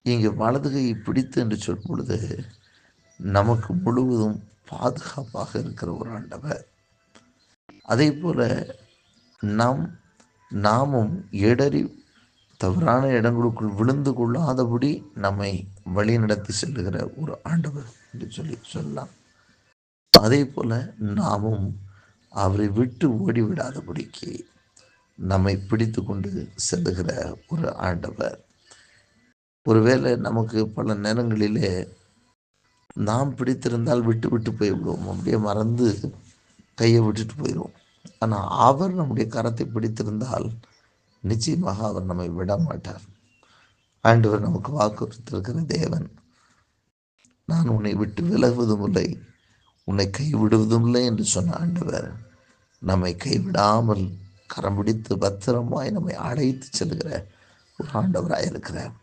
இங்கே வலது கையை பிடித்து என்று சொல்லும் பொழுது நமக்கு முழுவதும் பாதுகாப்பாக இருக்கிற ஒரு ஆண்டவர். அதே போல நாம் நாமும் இடறி தவறான இடங்களுக்குள் விழுந்து கொள்ளாதபடி நம்மை வழிநடத்தி செல்லுகிற ஒரு ஆண்டவர் என்று சொல்லலாம். அதே போல நாமும் அவரை விட்டு ஓடிவிடாதபடிக்கு நம்மை பிடித்து கொண்டு செல்லுகிற ஒரு ஆண்டவர். ஒருவேளை நமக்கு பல நேரங்களிலே நாம் பிடித்திருந்தால் விட்டு விட்டு போய்விடுவோம், அப்படியே மறந்து கையை விட்டுட்டு போயிடுவோம். ஆனால் அவர் நம்முடைய கரத்தை பிடித்திருந்தால் நிச்சயமாக அவர் நம்மை விட மாட்டார். ஆண்டவர் நமக்கு வாக்குறுத்திருக்கிற தேவன். நான் உன்னை விட்டு விலகுவதும் இல்லை, உன்னை கைவிடுவதும் இல்லை என்று சொன்ன ஆண்டவர் நம்மை கைவிடாமல் கரம் பிடித்து பத்திரமாய் நம்மை அழைத்து செல்கிற ஒரு ஆண்டவராக இருக்கிறார்.